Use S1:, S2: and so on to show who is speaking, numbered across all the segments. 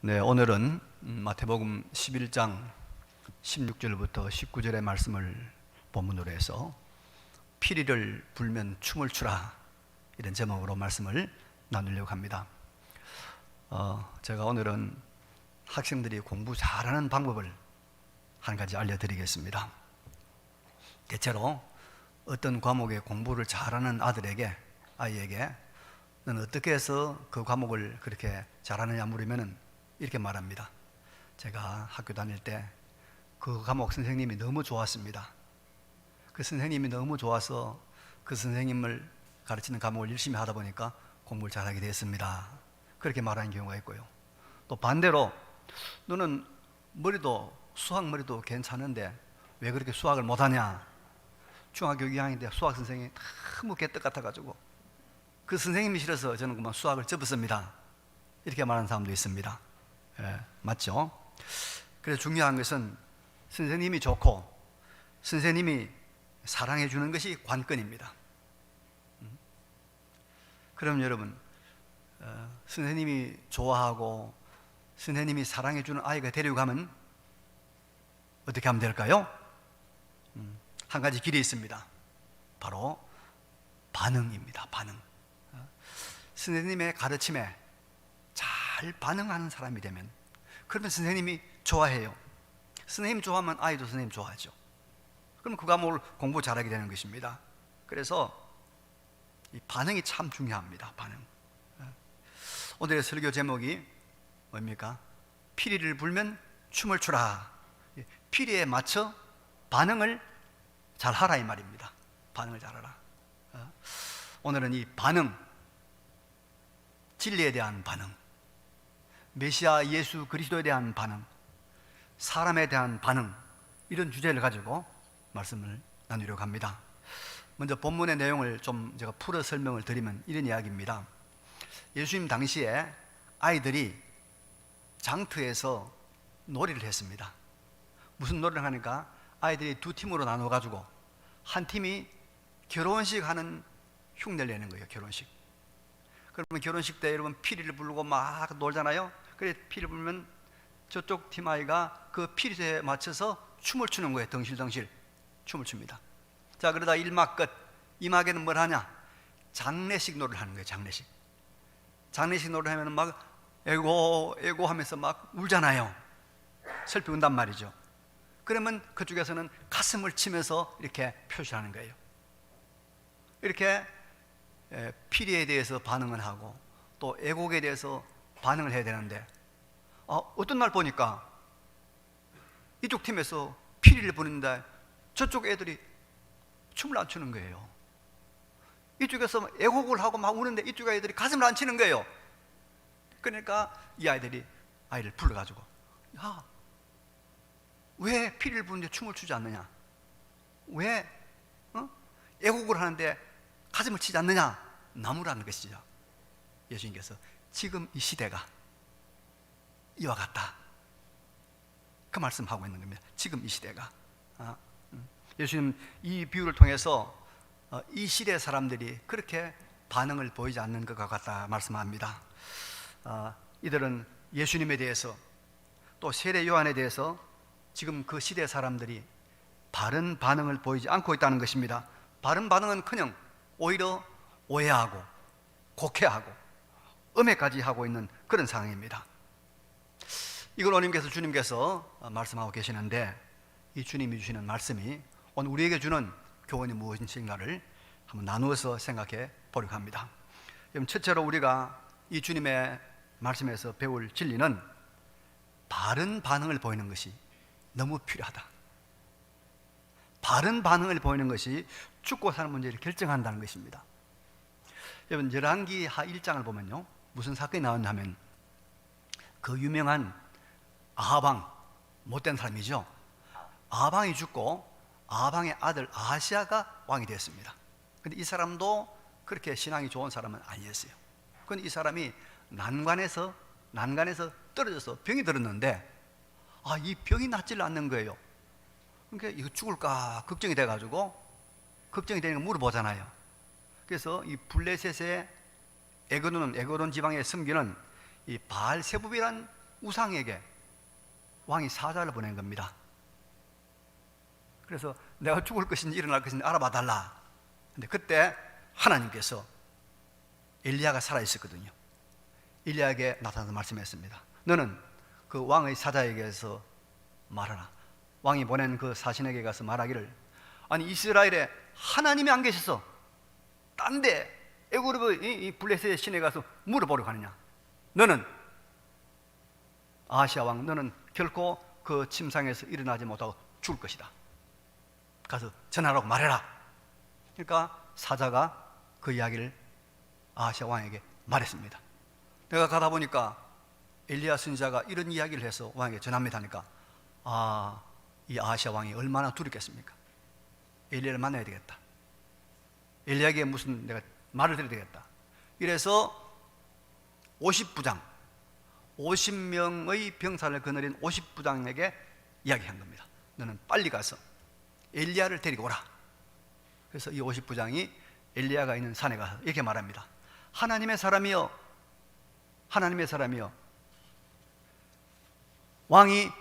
S1: 네, 오늘은 마태복음 11장 16절부터 19절의 말씀을 본문으로 해서 피리를 불면 춤을 추라, 이런 제목으로 말씀을 나누려고 합니다. 제가 오늘은 학생들이 공부 잘하는 방법을 한 가지 알려드리겠습니다. 대체로 어떤 과목에 공부를 잘하는 아이에게 너는 어떻게 해서 그 과목을 그렇게 잘하느냐 물으면은 이렇게 말합니다. 제가 학교 다닐 때 그 과목 선생님이 너무 좋았습니다. 그 선생님이 너무 좋아서 그 선생님을 가르치는 과목을 열심히 하다 보니까 공부를 잘하게 됐습니다. 그렇게 말하는 경우가 있고요. 또 반대로 너는 수학 머리도 괜찮은데 왜 그렇게 수학을 못하냐? 중학교 2학년 때 수학 선생님이 너무 개떡 같아가지고 그 선생님이 싫어서 저는 그만 수학을 접었습니다. 이렇게 말하는 사람도 있습니다. 맞죠? 그래서 중요한 것은 선생님이 좋고 선생님이 사랑해 주는 것이 관건입니다. 그럼 여러분, 선생님이 좋아하고 선생님이 사랑해 주는 아이가 데리고 가면 어떻게 하면 될까요? 한 가지 길이 있습니다. 바로 반응입니다. 반응. 선생님의 가르침에 잘 반응하는 사람이 되면, 그러면 선생님이 좋아해요. 선생님 좋아하면 아이도 선생님 좋아하죠. 그럼 그 과목을 공부 잘하게 되는 것입니다. 그래서 이 반응이 참 중요합니다. 반응. 오늘의 설교 제목이 뭡니까? 피리를 불면 춤을 추라. 피리에 맞춰 반응을 잘하라, 이 말입니다. 반응을 잘하라. 오늘은 이 반응, 진리에 대한 반응, 메시아 예수 그리스도에 대한 반응, 사람에 대한 반응, 이런 주제를 가지고 말씀을 나누려고 합니다. 먼저 본문의 내용을 좀 제가 풀어 설명을 드리면 이런 이야기입니다. 예수님 당시에 아이들이 장터에서 놀이를 했습니다. 무슨 놀이를 하니까 아이들이 두 팀으로 나눠 가지고 한 팀이 결혼식 하는 흉내를 내는 거예요. 결혼식. 그러면 결혼식 때 여러분 피리를 부르고 막 놀잖아요. 그래 피리를 불면 저쪽 팀 아이가 그 피리에 맞춰서 춤을 추는 거예요. 덩실덩실 춤을 춥니다. 자, 그러다 1막 끝, 2막에는 뭘 하냐? 장례식 노래를 하는 거예요. 장례식 노래를 하면 막 에고 에고 하면서 막 울잖아요. 슬피 운단 말이죠. 그러면 그쪽에서는 가슴을 치면서 이렇게 표시하는 거예요. 이렇게 피리에 대해서 반응을 하고 또 애곡에 대해서 반응을 해야 되는데, 어떤 날 보니까 이쪽 팀에서 피리를 부는데 저쪽 애들이 춤을 안 추는 거예요. 이쪽에서 애곡을 하고 막 우는데 이쪽 애들이 가슴을 안 치는 거예요. 그러니까 이 아이를 불러가지고, 야, 왜 피리를 부는데 춤을 추지 않느냐? 왜 애곡을 하는데 가슴을 치지 않느냐? 나무라는 것이죠. 예수님께서 지금 이 시대가 이와 같다, 그 말씀하고 있는 겁니다. 지금 이 시대가. 예수님 이 비유를 통해서 이 시대 사람들이 그렇게 반응을 보이지 않는 것 같다 말씀합니다. 이들은 예수님에 대해서 또 세례 요한에 대해서 지금 그 시대 사람들이 바른 반응을 보이지 않고 있다는 것입니다. 바른 반응은커녕 오히려 오해하고 곡해하고 음해까지 하고 있는 그런 상황입니다. 이걸 주님께서 말씀하고 계시는데, 이 주님이 주시는 말씀이 오늘 우리에게 주는 교훈이 무엇인가를 한번 나누어서 생각해 보려고 합니다. 그럼 첫째로 우리가 이 주님의 말씀에서 배울 진리는 바른 반응을 보이는 것이 너무 필요하다. 바른 반응을 보이는 것이 죽고 사는 문제를 결정한다는 것입니다. 여러분, 열왕기 하 1장을 보면요, 무슨 사건이 나왔냐면 그 유명한 아하방, 못된 사람이죠. 아하방이 죽고 아하방의 아들 아하시아가 왕이 되었습니다. 근데 이 사람도 그렇게 신앙이 좋은 사람은 아니었어요. 그런데 이 사람이 난간에서 떨어져서 병이 들었는데 이 병이 낫질 않는 거예요. 그러니까 이거 죽을까 걱정이 돼가지고, 걱정이 되니까 물어보잖아요. 그래서 이 블레셋의 에그론 지방에 숨기는 이 바알세붑이란 우상에게 왕이 사자를 보낸 겁니다. 그래서 내가 죽을 것인지 일어날 것인지 알아봐 달라. 근데 그때 하나님께서 엘리야가 살아있었거든요. 엘리야에게 나타나서 말씀했습니다. 너는 그 왕의 사자에게서 말하라. 왕이 보낸 그 사신에게 가서 말하기를, 아니 이스라엘에 하나님이 안 계셔서 딴데 애굽의 이 블레셋의 신에 가서 물어보려고 하느냐. 너는 아하시아 왕, 너는 결코 그 침상에서 일어나지 못하고 죽을 것이다. 가서 전하라고 말해라. 그러니까 사자가 그 이야기를 아하시아 왕에게 말했습니다. 내가 가다 보니까 엘리야 선지자가 이런 이야기를 해서 왕에게 전합니다 하니까, 이 아하시아 왕이 얼마나 두렵겠습니까? 엘리야를 만나야 되겠다. 엘리야에게 무슨 내가 말을 드려야 되겠다. 이래서 50부장 50명의 병사를 거느린 50부장에게 이야기한 겁니다. 너는 빨리 가서 엘리야를 데리고 오라. 그래서 이 50부장이 엘리야가 있는 산에 가서 이렇게 말합니다. 하나님의 사람이여, 하나님의 사람이여, 왕이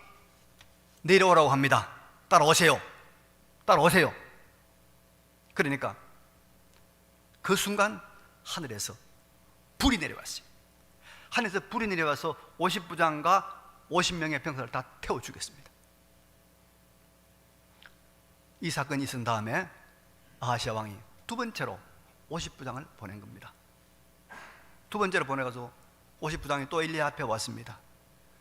S1: 내려오라고 합니다. 따라오세요. 따라오세요. 그러니까 그 순간 하늘에서 불이 내려왔어요. 하늘에서 불이 내려와서 50부장과 50명의 병사를 다 태워 죽였습니다. 이 사건이 있은 다음에 아하시아 왕이 두 번째로 50부장을 보낸 겁니다. 두 번째로 보내가지고 50부장이 또 엘리야 앞에 왔습니다.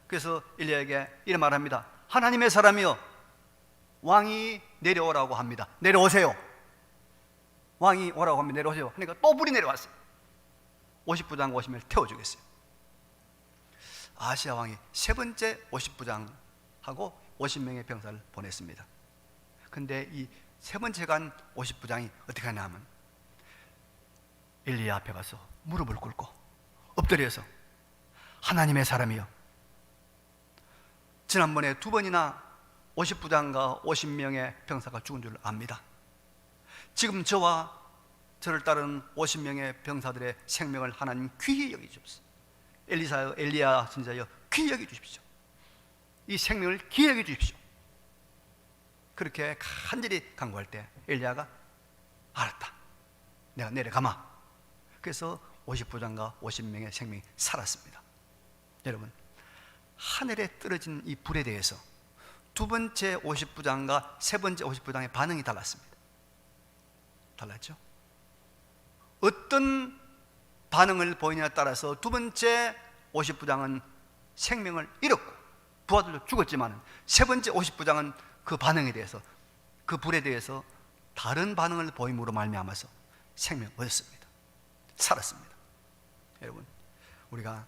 S1: 그래서 엘리야에게 이렇게 말합니다. 하나님의 사람이여, 왕이 내려오라고 합니다. 내려오세요. 왕이 오라고 합니다. 내려오세요. 그러니까 또 불이 내려왔어요. 50부장 50명을 태워 죽였어요. 아하시아 왕이 세 번째 50부장하고 50명의 병사를 보냈습니다. 근데 이 세 번째 간 50부장이 어떻게 하냐 하면 엘리야 앞에 가서 무릎을 꿇고 엎드려서, 하나님의 사람이여, 지난번에 두 번이나 50부장과 50명의 병사가 죽은 줄 압니다. 지금 저와 저를 따르는 50명의 병사들의 생명을 하나님 귀히 여기주십시오. 엘리야 선지자여, 귀히 여기주십시오. 이 생명을 귀히 여기주십시오. 그렇게 간절히 간구할 때 엘리야가 알았다, 내가 내려가마. 그래서 50부장과 50명의 생명이 살았습니다. 여러분, 하늘에 떨어진 이 불에 대해서 두 번째 50부장과 세 번째 50부장의 반응이 달랐습니다. 달랐죠? 어떤 반응을 보이냐에 따라서 두 번째 50부장은 생명을 잃었고 부하들도 죽었지만, 세 번째 50부장은 그 반응에 대해서, 그 불에 대해서 다른 반응을 보임으로 말미암아서 생명을 얻었습니다. 살았습니다. 여러분, 우리가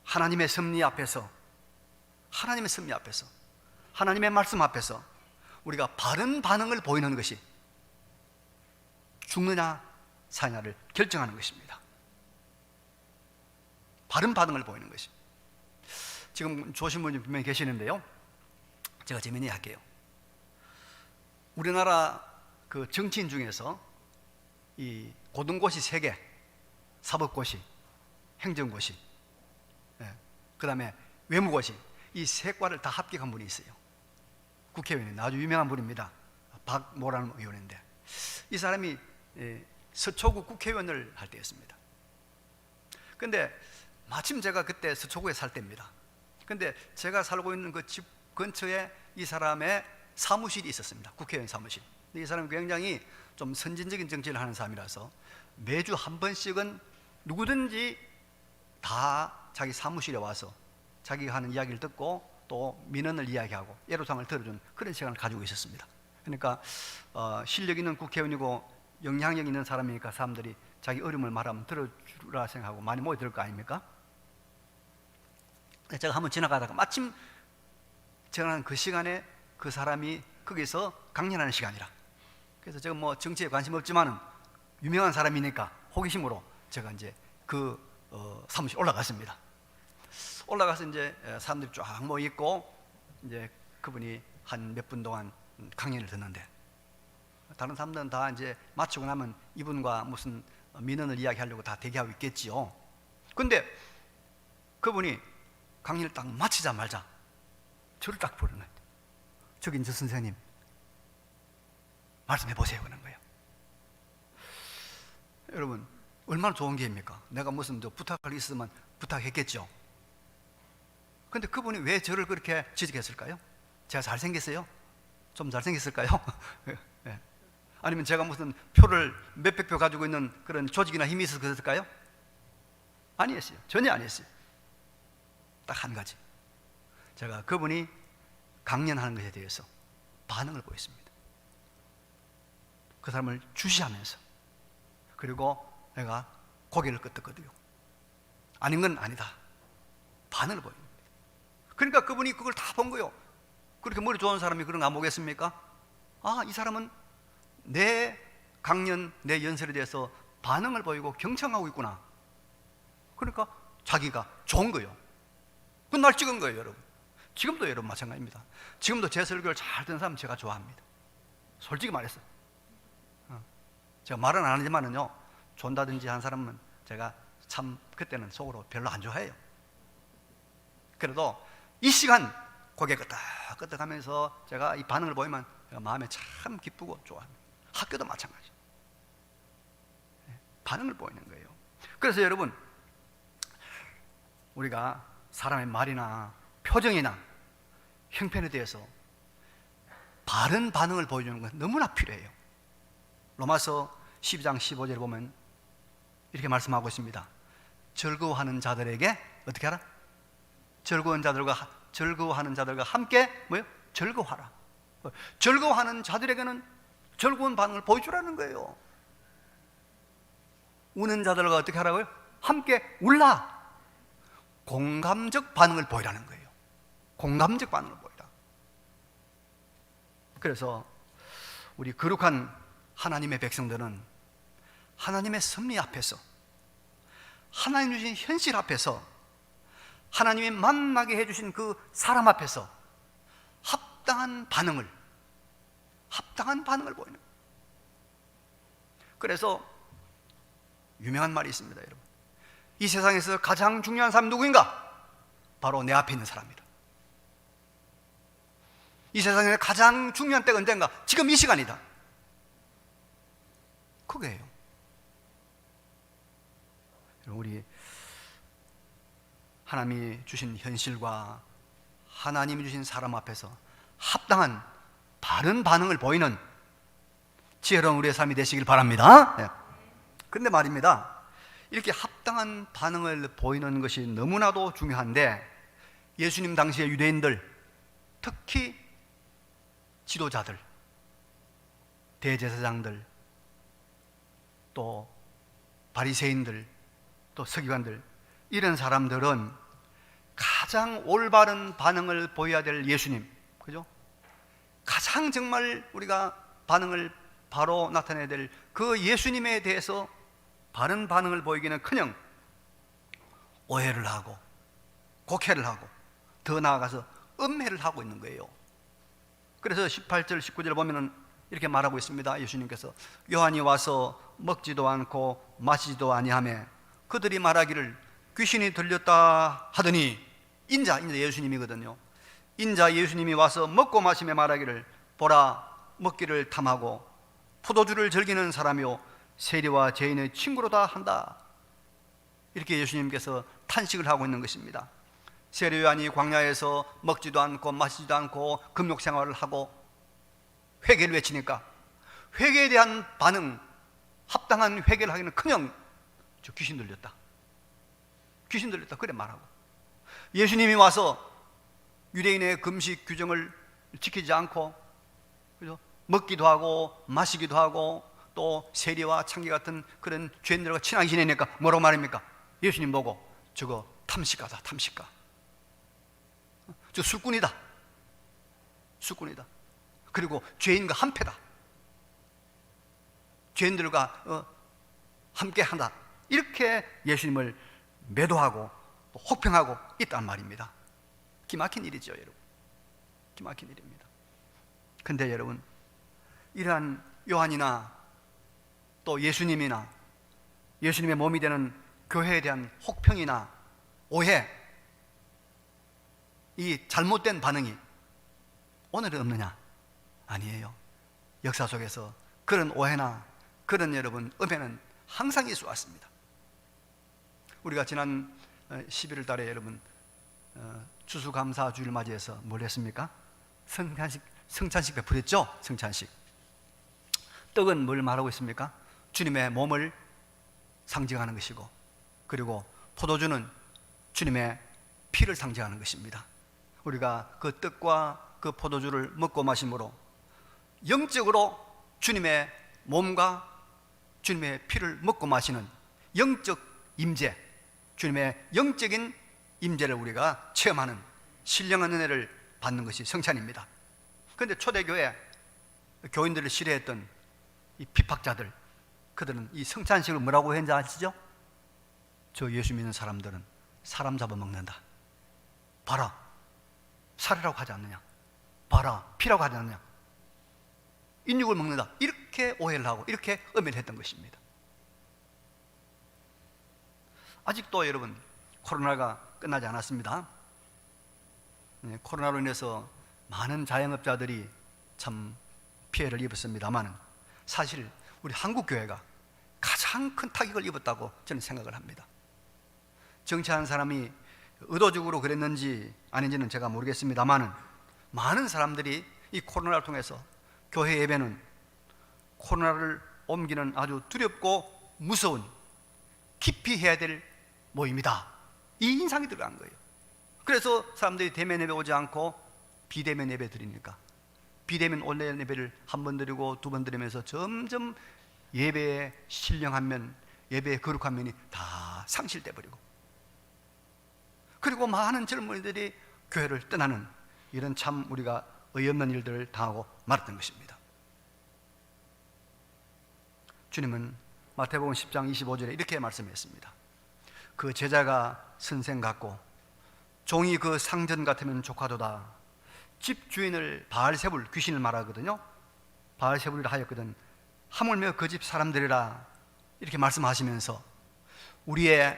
S1: 하나님의 섭리 앞에서, 하나님의 섭리 앞에서, 하나님의 말씀 앞에서 우리가 바른 반응을 보이는 것이 죽느냐 사냐를 결정하는 것입니다. 바른 반응을 보이는 것이. 지금 좋으신 분이 분명히 계시는데요, 제가 재미있게 할게요. 우리나라 그 정치인 중에서 이 고등고시 3개, 사법고시, 행정고시, 그 다음에 외무고시, 이 3과를 다 합격한 분이 있어요. 국회의원이 아주 유명한 분입니다. 박모라는 의원인데, 이 사람이 서초구 국회의원을 할 때였습니다. 근데 마침 제가 그때 서초구에 살 때입니다. 근데 제가 살고 있는 그 집 근처에 이 사람의 사무실이 있었습니다. 국회의원 사무실. 이 사람이 굉장히 좀 선진적인 정치를 하는 사람이라서 매주 한 번씩은 누구든지 다 자기 사무실에 와서 자기가 하는 이야기를 듣고 또 민원을 이야기하고 애로사항을 들어주는 그런 시간을 가지고 있었습니다. 그러니까 실력 있는 국회의원이고 영향력 있는 사람이니까 사람들이 자기 어려움을 말하면 들어주라 생각하고 많이 모여들 거 아닙니까? 제가 한번 지나가다가 마침 지나가는 그 시간에 그 사람이 거기서 강연하는 시간이라, 그래서 제가 뭐 정치에 관심 없지만은 유명한 사람이니까 호기심으로 제가 이제 그 사무실 올라갔습니다. 올라가서 이제 사람들이 쫙 모여 있고 이제 그분이 한 몇 분 동안 강연을 듣는데, 다른 사람들은 다 이제 마치고 나면 이분과 무슨 민원을 이야기하려고 다 대기하고 있겠지요. 근데 그분이 강의를 딱 마치자마자 저를 딱 부르는, 저기 저 선생님 말씀해 보세요 그러는 거예요. 여러분, 얼마나 좋은 기회입니까? 내가 무슨 부탁할 일 있으면 부탁했겠죠. 근데 그분이 왜 저를 그렇게 지적했을까요? 제가 잘생겼어요? 좀 잘생겼을까요? 네. 아니면 제가 무슨 표를 몇백 표 가지고 있는 그런 조직이나 힘이 있어서 그랬을까요? 아니었어요. 전혀 아니었어요. 딱 한 가지, 제가 그분이 강연하는 것에 대해서 반응을 보였습니다. 그 사람을 주시하면서, 그리고 내가 고개를 끄덕거려요. 아닌 건 아니다, 반응을 보입니다. 그러니까 그분이 그걸 다 본 거예요. 그렇게 머리 좋은 사람이 그런 거 안 보겠습니까? 아, 이 사람은 내 강연, 내 연설에 대해서 반응을 보이고 경청하고 있구나. 그러니까 자기가 좋은 거예요. 그건 날 찍은 거예요, 여러분. 지금도 여러분 마찬가지입니다. 지금도 제 설교를 잘 듣는 사람 제가 좋아합니다. 솔직히 말해서. 제가 말은 안 하지만은요, 존다든지 한 사람은 제가 참 그때는 속으로 별로 안 좋아해요. 그래도 이 시간 고개 끄덕끄덕 하면서 제가 이 반응을 보이면 제가 마음에 참 기쁘고 좋아합니다. 학교도 마찬가지. 반응을 보이는 거예요. 그래서 여러분, 우리가 사람의 말이나 표정이나 형편에 대해서 바른 반응을 보여주는 건 너무나 필요해요. 로마서 12장 15절에 보면 이렇게 말씀하고 있습니다. 즐거워하는 자들에게 어떻게 하라? 즐거워하는 자들과 함께 뭐요? 즐거워하라. 즐거워하는 자들에게는 즐거운 반응을 보여주라는 거예요. 우는 자들과 어떻게 하라고요? 함께 울라. 공감적 반응을 보이라는 거예요. 공감적 반응을 보이라. 그래서 우리 거룩한 하나님의 백성들은 하나님의 섭리 앞에서, 하나님 주신 현실 앞에서, 하나님이 만나게 해주신 그 사람 앞에서 합당한 반응을 보이는 거예요. 그래서 유명한 말이 있습니다, 여러분. 이 세상에서 가장 중요한 사람이 누구인가? 바로 내 앞에 있는 사람이다. 이 세상에 가장 중요한 때가 언젠가? 지금 이 시간이다. 그거예요. 우리 하나님이 주신 현실과 하나님이 주신 사람 앞에서 합당한 바른 반응을 보이는 지혜로운 우리의 삶이 되시길 바랍니다. 그런데 말입니다, 이렇게 합당한 반응을 보이는 것이 너무나도 중요한데, 예수님 당시의 유대인들, 특히 지도자들, 대제사장들, 또 바리새인들, 또 서기관들, 이런 사람들은 가장 올바른 반응을 보여야 될 예수님, 그죠? 가장 정말 우리가 반응을 바로 나타내야 될 그 예수님에 대해서 바른 반응을 보이기는커녕 오해를 하고 곡해를 하고 더 나아가서 음해를 하고 있는 거예요. 그래서 18절 19절 보면은 이렇게 말하고 있습니다. 예수님께서 요한이 와서 먹지도 않고 마시지도 아니하며 그들이 말하기를 귀신이 들렸다 하더니, 인자 예수님이거든요. 인자 예수님이 와서 먹고 마시며 말하기를 보라, 먹기를 탐하고 포도주를 즐기는 사람이요 세리와 죄인의 친구로다 한다. 이렇게 예수님께서 탄식을 하고 있는 것입니다. 세례 요한이 광야에서 먹지도 않고 마시지도 않고 금욕 생활을 하고 회개를 외치니까 회개에 대한 반응, 합당한 회개를 하기는커녕 저 귀신 들렸다 그래 말하고, 예수님이 와서 유대인의 금식 규정을 지키지 않고, 그죠? 먹기도 하고 마시기도 하고 또 세리와 창기 같은 그런 죄인들과 친하게 지내니까 뭐라고 말합니까? 예수님 보고 저거 탐식가다, 탐식가, 저 술꾼이다, 그리고 죄인과 한패다, 죄인들과 함께한다, 이렇게 예수님을 매도하고 또 혹평하고 있단 말입니다. 기막힌 일이죠, 여러분. 기막힌 일입니다. 근데 여러분, 이러한 요한이나 또 예수님이나 예수님의 몸이 되는 교회에 대한 혹평이나 오해, 이 잘못된 반응이 오늘은 없느냐? 아니에요. 역사 속에서 그런 오해나 그런 여러분 음해는 항상 있어 왔습니다. 우리가 지난 11월 달에 여러분 추수감사주를 맞이해서 뭘 했습니까? 성찬식 베풀었죠? 성찬식. 떡은 뭘 말하고 있습니까? 주님의 몸을 상징하는 것이고, 그리고 포도주는 주님의 피를 상징하는 것입니다. 우리가 그 떡과 그 포도주를 먹고 마심으로 영적으로 주님의 몸과 주님의 피를 먹고 마시는 영적 임재, 주님의 영적인 임재를 우리가 체험하는 신령한 은혜를 받는 것이 성찬입니다. 그런데 초대교회 교인들을 싫어했던 이 핍박자들, 그들은 이 성찬식을 뭐라고 했는지 아시죠? 저 예수 믿는 사람들은 사람 잡아먹는다. 봐라, 살이라고 하지 않느냐? 봐라, 피라고 하지 않느냐? 인육을 먹는다. 이렇게 오해를 하고 이렇게 음해를 했던 것입니다. 아직도 여러분 코로나가 끝나지 않았습니다. 코로나로 인해서 많은 자영업자들이 참 피해를 입었습니다만, 사실 우리 한국교회가 가장 큰 타격을 입었다고 저는 생각을 합니다. 정치하는 사람이 의도적으로 그랬는지 아닌지는 제가 모르겠습니다만, 많은 사람들이 이 코로나를 통해서 교회 예배는 코로나를 옮기는 아주 두렵고 무서운, 깊이 해야 될 모임이다, 이 인상이 들어간 거예요. 그래서 사람들이 대면 예배 오지 않고 비대면 예배 드리니까, 비대면 온라인 예배를 한 번 드리고 두 번 드리면서 점점 예배의 신령한 면, 예배의 거룩한 면이 다 상실돼 버리고, 그리고 많은 젊은이들이 교회를 떠나는 이런 참 우리가 어이없는 일들을 당하고 말았던 것입니다. 주님은 마태복음 10장 25절에 이렇게 말씀했습니다. 그 제자가 선생 같고 종이 그 상전 같으면 좋하도다. 집 주인을 바알세불, 귀신을 말하거든요. 바알세불이라 하였거든. 하물며 그 집 사람들이라, 이렇게 말씀하시면서 우리의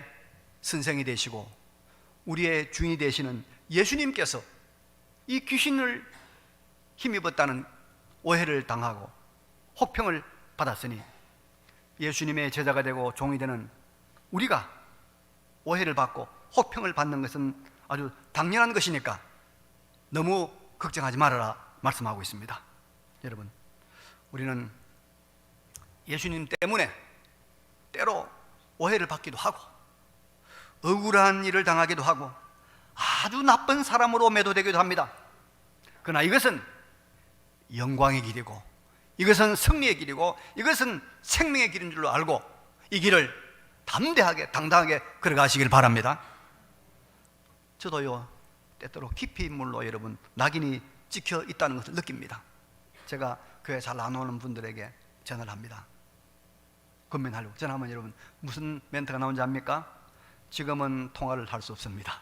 S1: 선생이 되시고 우리의 주인이 되시는 예수님께서 이 귀신을 힘입었다는 오해를 당하고 혹평을 받았으니, 예수님의 제자가 되고 종이 되는 우리가 오해를 받고 혹평을 받는 것은 아주 당연한 것이니까 너무 걱정하지 말아라 말씀하고 있습니다. 여러분, 우리는 예수님 때문에 때로 오해를 받기도 하고 억울한 일을 당하기도 하고 아주 나쁜 사람으로 매도되기도 합니다. 그러나 이것은 영광의 길이고, 이것은 승리의 길이고, 이것은 생명의 길인 줄로 알고 이 길을 담대하게 당당하게 걸어가시길 바랍니다. 저도요, 때때로 깊이 인물로 여러분 낙인이 찍혀 있다는 것을 느낍니다. 제가 교회 잘 안 오는 분들에게 전화를 합니다. 건면하려고 전화하면 여러분 무슨 멘트가 나오는지 압니까? 지금은 통화를 할 수 없습니다.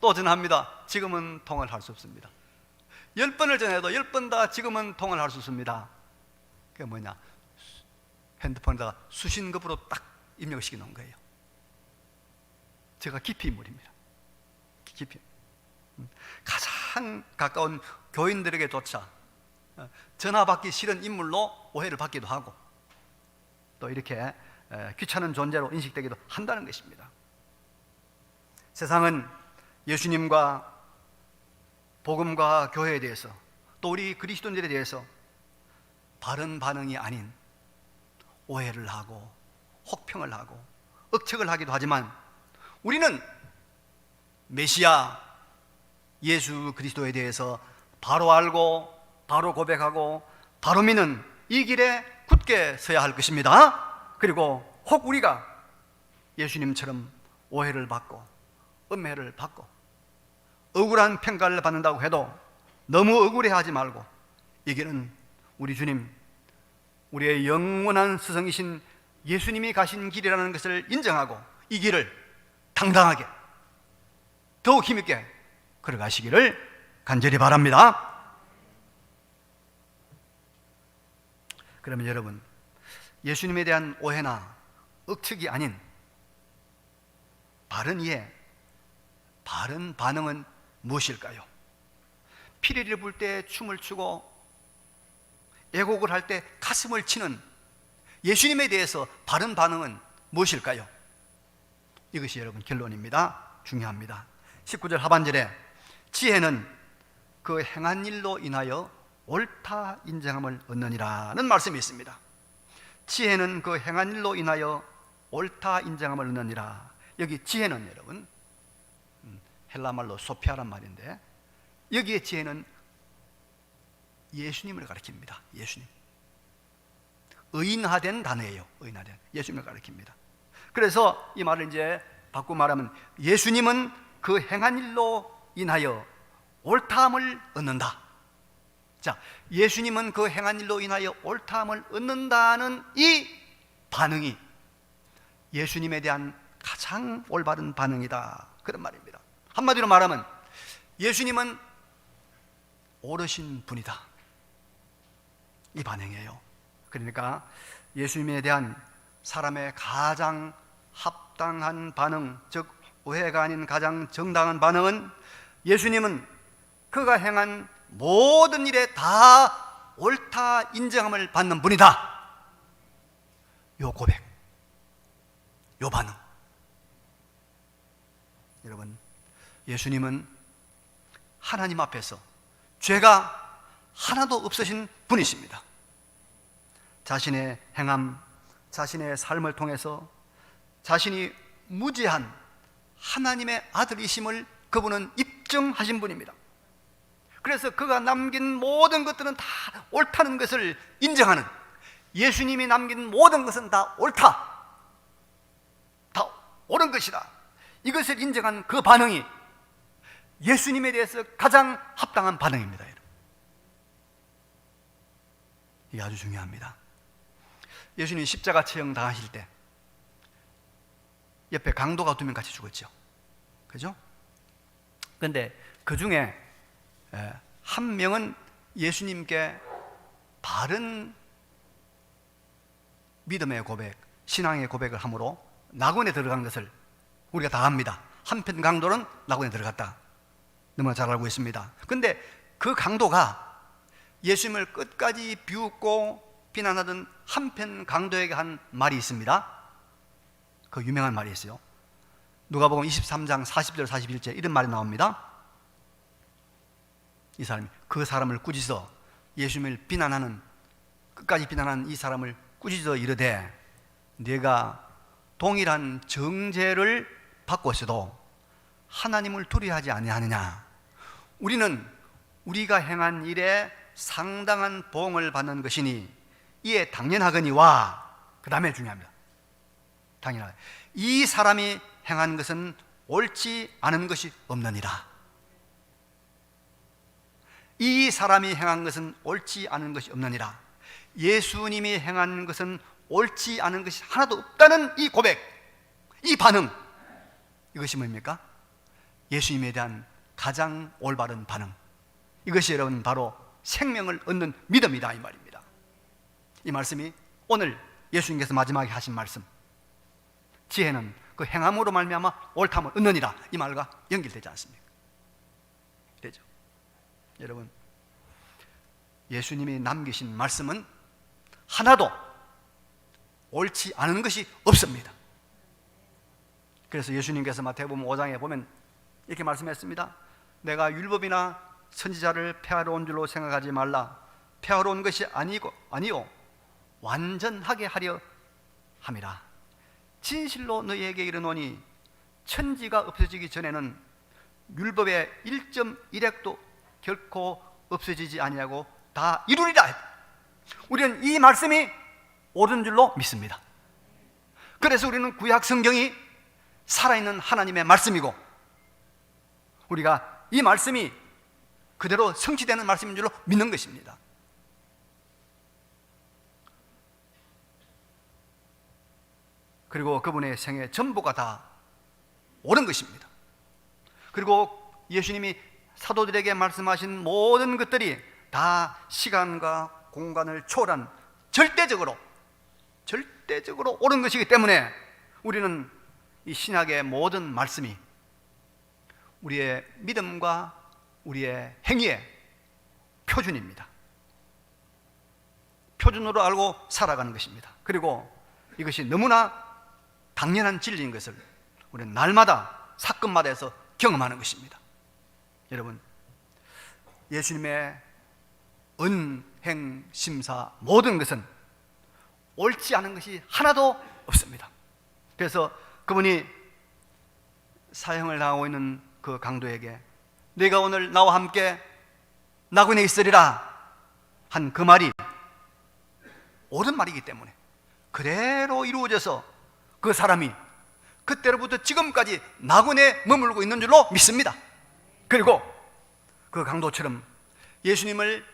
S1: 또 전화합니다. 지금은 통화를 할 수 없습니다. 10번을 전해도 10번 다 지금은 통화를 할 수 없습니다. 그게 뭐냐? 핸드폰에다가 수신급으로 딱 입력을 시켜 놓은 거예요. 제가 깊이 인물입니다. 깊이. 가장 가까운 교인들에게조차 전화 받기 싫은 인물로 오해를 받기도 하고 또 이렇게 귀찮은 존재로 인식되기도 한다는 것입니다. 세상은 예수님과 복음과 교회에 대해서, 또 우리 그리스도인들에 대해서 바른 반응이 아닌 오해를 하고 혹평을 하고 억측을 하기도 하지만, 우리는 메시아 예수 그리스도에 대해서 바로 알고 바로 고백하고 바로 믿는 이 길에 굳게 서야 할 것입니다. 그리고 혹 우리가 예수님처럼 오해를 받고 음해를 받고 억울한 평가를 받는다고 해도 너무 억울해하지 말고, 이 길은 우리 주님, 우리의 영원한 스승이신 예수님이 가신 길이라는 것을 인정하고 이 길을 당당하게 더욱 힘있게 걸어가시기를 간절히 바랍니다. 그러면 여러분, 예수님에 대한 오해나 억측이 아닌 바른 이해, 바른 반응은 무엇일까요? 피리를 불 때 춤을 추고 애곡을 할 때 가슴을 치는 예수님에 대해서 바른 반응은 무엇일까요? 이것이 여러분 결론입니다. 중요합니다. 19절 하반절에 지혜는 그 행한 일로 인하여 옳다 인정함을 얻느니라는 말씀이 있습니다. 지혜는 그 행한 일로 인하여 옳다 인정함을 얻느니라. 여기 지혜는 여러분 헬라말로 소피아란 말인데, 여기에 지혜는 예수님을 가리킵니다. 예수님. 의인화된 단어예요. 의인화된 예수님을 가리킵니다. 그래서 이 말을 이제 바꾸고 말하면 예수님은 그 행한 일로 인하여 옳다함을 얻는다. 자, 예수님은 그 행한 일로 인하여 옳다함을 얻는다는 이 반응이 예수님에 대한 가장 올바른 반응이다, 그런 말입니다. 한마디로 말하면 예수님은 옳으신 분이다, 이 반응이에요. 그러니까 예수님에 대한 사람의 가장 합당한 반응, 즉 오해가 아닌 가장 정당한 반응은 예수님은 그가 행한 모든 일에 다 옳다 인정함을 받는 분이다, 요 고백, 요 반응. 여러분, 예수님은 하나님 앞에서 죄가 하나도 없으신 분이십니다. 자신의 행함, 자신의 삶을 통해서 자신이 무죄한 하나님의 아들이심을 그분은 입증하신 분입니다. 그래서 그가 남긴 모든 것들은 다 옳다는 것을 인정하는, 예수님이 남긴 모든 것은 다 옳다, 다 옳은 것이다, 이것을 인정한 그 반응이 예수님에 대해서 가장 합당한 반응입니다. 이게 아주 중요합니다. 예수님 십자가 처형 당하실 때 옆에 강도가 2명 같이 죽었죠. 그죠? 그런데 그 중에 한 명은 예수님께 바른 믿음의 고백, 신앙의 고백을 함으로 낙원에 들어간 것을 우리가 다 압니다. 한편 강도는 낙원에 들어갔다, 너무나 잘 알고 있습니다. 그런데 그 강도가 예수님을 끝까지 비웃고 비난하던 한편 강도에게 한 말이 있습니다. 그 유명한 말이 있어요. 누가복음 23장 40절 41절 이런 말이 나옵니다. 이 사람이 그 사람을 꾸짖어, 예수님을 비난하는, 끝까지 비난하는 이 사람을 꾸짖어 이르되, 네가 동일한 정죄를 받고 있어도 하나님을 두려워하지 아니하느냐? 우리는 우리가 행한 일에 상당한 보응을 받는 것이니 이에 당연하거니와, 그 다음에 중요합니다. 당연하다. 이 사람이 행한 것은 옳지 않은 것이 없느니라. 이 사람이 행한 것은 옳지 않은 것이 없느니라. 예수님이 행한 것은 옳지 않은 것이 하나도 없다는 이 고백, 이 반응, 이것이 뭡니까? 예수님에 대한 가장 올바른 반응. 이것이 여러분 바로 생명을 얻는 믿음이다, 이 말입니다. 이 말씀이 오늘 예수님께서 마지막에 하신 말씀, 지혜는 그 행함으로 말미암아 옳다함을 얻느니라, 이 말과 연결되지 않습니까? 되죠. 여러분, 예수님이 남기신 말씀은 하나도 옳지 않은 것이 없습니다. 그래서 예수님께서 마태복음 5장에 보면 이렇게 말씀했습니다. 내가 율법이나 선지자를 폐하러 온 줄로 생각하지 말라. 폐하러 온 것이 아니요 완전하게 하려 함이라. 진실로 너희에게 이르노니 천지가 없어지기 전에는 율법의 1.1획도 결코 없어지지 아니하고 다 이루리라. 우리는 이 말씀이 옳은 줄로 믿습니다. 그래서 우리는 구약 성경이 살아있는 하나님의 말씀이고, 우리가 이 말씀이 그대로 성취되는 말씀인 줄로 믿는 것입니다. 그리고 그분의 생애 전부가 다 옳은 것입니다. 그리고 예수님이 사도들에게 말씀하신 모든 것들이 다 시간과 공간을 초월한 절대적으로 옳은 것이기 때문에 우리는 이 신약의 모든 말씀이 우리의 믿음과 우리의 행위의 표준입니다. 표준으로 알고 살아가는 것입니다. 그리고 이것이 너무나 당연한 진리인 것을 우리는 날마다 사건마다 해서 경험하는 것입니다. 여러분, 예수님의 은행 심사 모든 것은 옳지 않은 것이 하나도 없습니다. 그래서 그분이 사형을 당하고 있는 그 강도에게 네가 오늘 나와 함께 나그네에 있으리라 한 그 말이 옳은 말이기 때문에 그대로 이루어져서 그 사람이 그때로부터 지금까지 나그네에 머물고 있는 줄로 믿습니다. 그리고 그 강도처럼 예수님을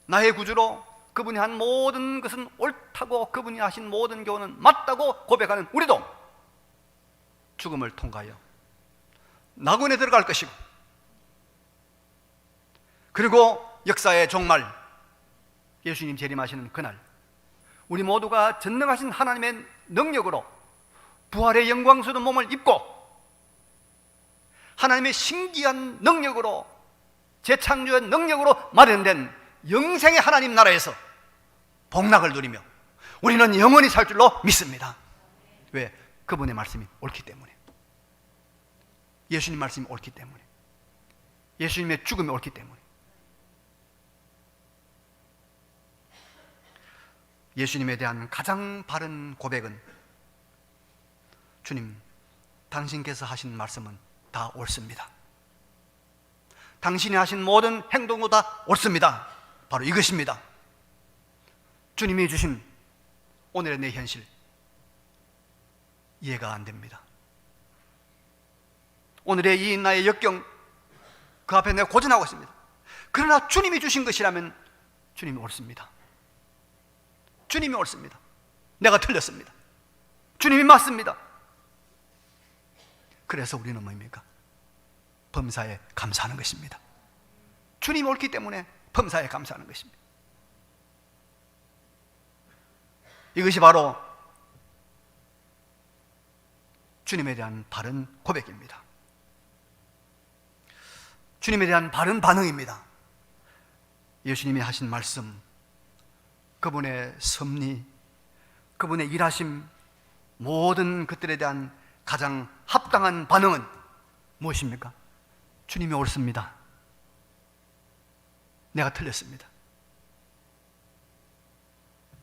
S1: 나의 구주로, 그분이 한 모든 것은 옳다고, 그분이 하신 모든 교훈은 맞다고 고백하는 우리도 죽음을 통과하여 나그네에 들어갈 것이고, 그리고 역사의 종말, 예수님 재림하시는 그날 우리 모두가 전능하신 하나님의 능력으로 부활의 영광스러운 몸을 입고 하나님의 신기한 능력으로, 재창조의 능력으로 마련된 영생의 하나님 나라에서 복락을 누리며 우리는 영원히 살 줄로 믿습니다. 왜? 그분의 말씀이 옳기 때문에, 예수님 말씀이 옳기 때문에, 예수님의 죽음이 옳기 때문에. 예수님에 대한 가장 바른 고백은 주님, 당신께서 하신 말씀은 다 옳습니다. 당신이 하신 모든 행동도 다 옳습니다. 바로 이것입니다. 주님이 주신 오늘의 내 현실 이해가 안 됩니다. 오늘의 이 나의 역경, 그 앞에 내가 고전하고 있습니다. 그러나 주님이 주신 것이라면 주님이 옳습니다. 주님이 옳습니다. 내가 틀렸습니다. 주님이 맞습니다. 그래서 우리는 뭡니까? 범사에 감사하는 것입니다. 주님이 옳기 때문에 범사에 감사하는 것입니다. 이것이 바로 주님에 대한 바른 고백입니다. 주님에 대한 바른 반응입니다. 예수님이 하신 말씀, 그분의 섭리, 그분의 일하심, 모든 것들에 대한 가장 합당한 반응은 무엇입니까? 주님이 옳습니다. 내가 틀렸습니다.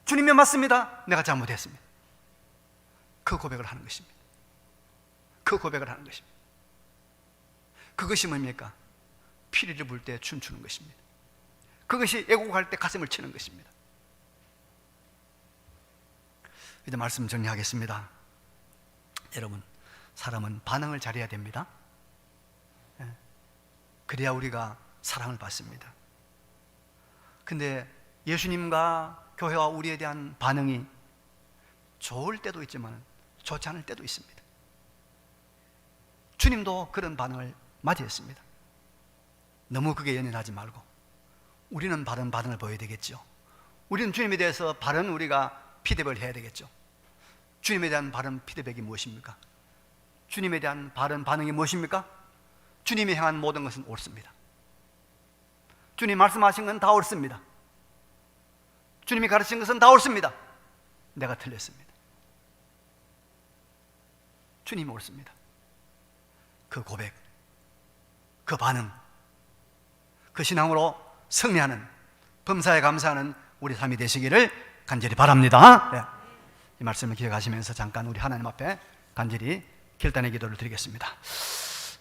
S1: 주님이 맞습니다. 내가 잘못했습니다. 그 고백을 하는 것입니다. 그 고백을 하는 것입니다. 그것이 뭡니까? 피리를 불 때 춤추는 것입니다. 그것이 애곡할 때 가슴을 치는 것입니다. 이제 말씀 정리하겠습니다. 여러분, 사람은 반응을 잘해야 됩니다. 그래야 우리가 사랑을 받습니다. 근데 예수님과 교회와 우리에 대한 반응이 좋을 때도 있지만 좋지 않을 때도 있습니다. 주님도 그런 반응을 맞이했습니다. 너무 그게 연연하지 말고 우리는 바른 반응을 보여야 되겠죠. 우리는 주님에 대해서 바른 우리가 피드백을 해야 되겠죠. 주님에 대한 바른 피드백이 무엇입니까? 주님에 대한 바른 반응이 무엇입니까? 주님이 행한 모든 것은 옳습니다. 주님 말씀하신 건 다 옳습니다. 주님이 가르친 것은 다 옳습니다. 내가 틀렸습니다. 주님이 옳습니다. 그 고백, 그 반응, 그 신앙으로 승리하는, 범사에 감사하는 우리 삶이 되시기를 간절히 바랍니다. 네. 이 말씀을 기억하시면서 잠깐 우리 하나님 앞에 간절히 결단의 기도를 드리겠습니다.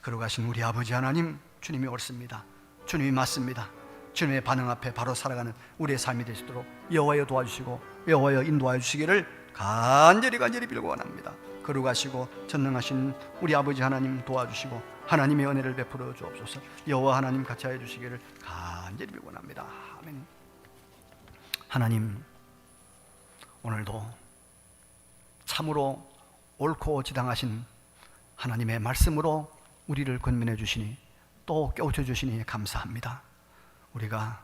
S1: 거룩하신 우리 아버지 하나님, 주님이 옳습니다. 주님이 맞습니다. 주님의 반응 앞에 바로 살아가는 우리의 삶이 되시도록 여호와여 도와주시고 여호와여 인도하여 주시기를 간절히 빌고 원합니다. 거룩하시고 전능하신 우리 아버지 하나님 도와주시고 하나님의 은혜를 베풀어 주옵소서. 여호와 하나님 같이 하여 주시기를 간절히 빌고 원합니다. 아멘. 하나님, 오늘도 참으로 옳고 지당하신 하나님의 말씀으로 우리를 권면해 주시니 또 깨우쳐 주시니 감사합니다. 우리가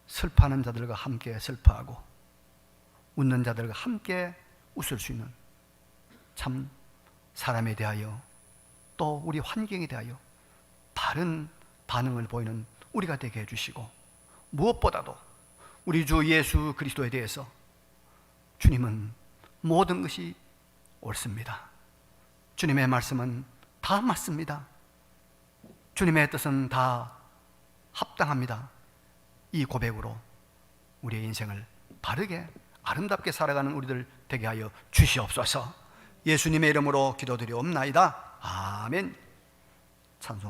S1: 슬퍼하는 자들과 함께 슬퍼하고 웃는 자들과 함께 웃을 수 있는 참 사람에 대하여 또 우리 환경에 대하여 바른 반응을 보이는 우리가 되게 해주시고, 무엇보다도 우리 주 예수 그리스도에 대해서 주님은 모든 것이 옳습니다. 주님의 말씀은 다 맞습니다. 주님의 뜻은 다 합당합니다. 이 고백으로 우리의 인생을 바르게 아름답게 살아가는 우리들 되게 하여 주시옵소서. 예수님의 이름으로 기도드리옵나이다. 아멘. 찬송합니다.